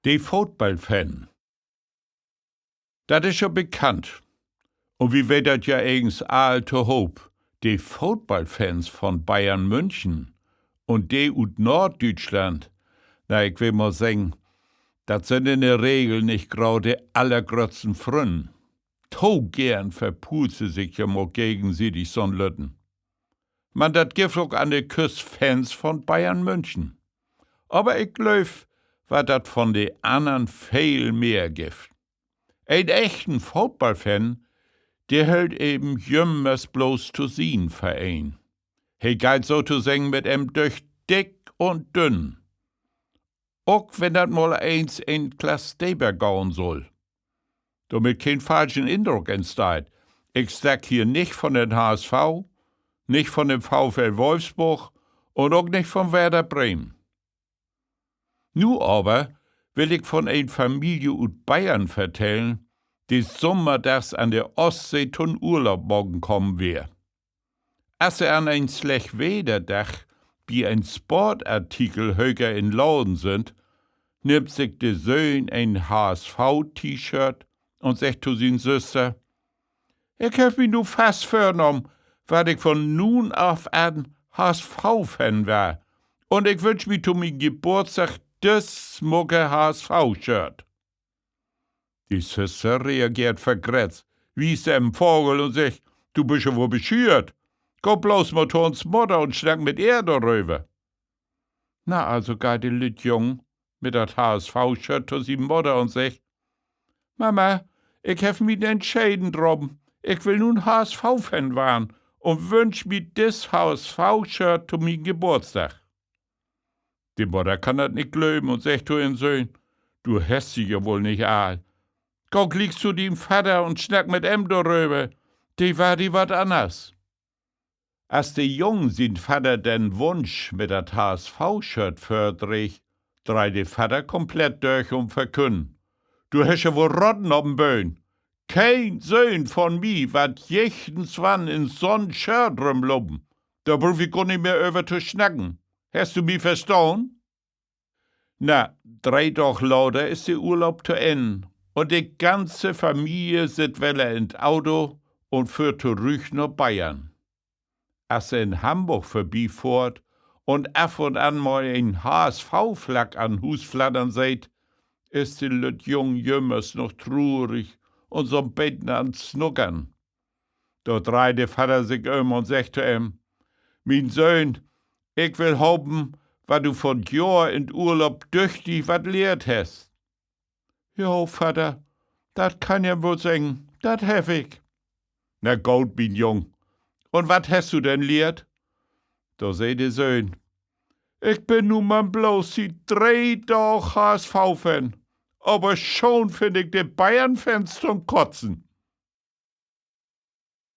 Die Footballfan. Das ist schon bekannt. Und wie wird das ja eigens alte Hoop? Die Footballfans von Bayern München und die aus Norddeutschland, na, ich will mal sagen, das sind in der Regel nicht gerade allergrötzten Frünn. To gern verputze sich ja mal gegenseitig so'n Lütten. Man, dat gibt auch an die Küss-Fans von Bayern München. Aber ich glaub, was dat von de anderen viel mehr gibt. Ein echten Footballfan, der hält eben jümmers bloß zu sehen Verein. He geht so zu sagen mit em durch dick und dünn. Auch wenn dat mal eins in Klaas Deber gauen soll. Damit kein falschen Eindruck entsteht. Ich sag hier nicht von den HSV, nicht von dem VfL Wolfsburg und auch nicht von Werder Bremen. Nu aber will ich von einer Familie aus Bayern vertellen, die sommerdags an der Ostsee zum Urlaub morgen kommen wär. Als sie an ein schlecht Wederdach wie ein Sportartikel höher in Laden sind, nimmt sich der Söhn ein HSV-T-Shirt und sagt zu sin Süster, ich hab mich nu fast vorgenommen, weil ich von nun auf an HSV-Fan war. Und ich wünsch mich zu meinem Geburtstag das smucke HSV-Shirt. Die Süster reagiert vergrätzt, wies em Vogel und sagt, du bist ja wohl beschürt. Geh bloß mal zu uns Mutter und schnack mit ihr darüber. Na, also geht die Lüt Jung mit dat HSV-Shirt zu sin Mutter und sagt, Mama, ich hab mich entschieden drum. Ich will nun HSV-Fan werden und wünsch mir das HSV-Shirt zu meinem Geburtstag. Die Mutter kann das nicht glauben und sagt zu ihren Sohn, du hast sie ja wohl nicht all. Guck, liegst zu dem Vater und schnack mit em darüber. Die war die wat anders. Als die Jung sin Vater den Wunsch mit dat HSV-Shirt fördrich, drei der Vater komplett durch und verkünden. Du hast ja wohl Rotten ob'n Böen. Kein Sohn von mi wat jechtens wann in so'n Shirt rumlaufen. Da brauch ich gar nicht mehr über zu schnacken. Hast du mi verstanden? Na, 3 Tage lauter ist der Urlaub zu Ende. Und die ganze Familie sitzt welle ins Auto und führt zurück nach Bayern. Als er in Hamburg vorbeifährt und ab und an mal ein HSV-Flak an Hus flattern seht, ist die Lüt Jung jümmers noch traurig und so ein bisschen an Snuckern. Da dreht der Vater sich und sagt zu ihm, mein Sohn, ich will hoffen, was du von Jahr in Urlaub durch dich wat lehrt hast. Jo, Vater, dat kann ja wohl sagen, dat hef ich. Na gut, mein Jung. Und wat hast du denn lehrt? Da seh der Sohn. Ich bin nun mal bloß die 3 Tage HSV-Fan. Aber schon find ich die Bayern-Fans zum Kotzen.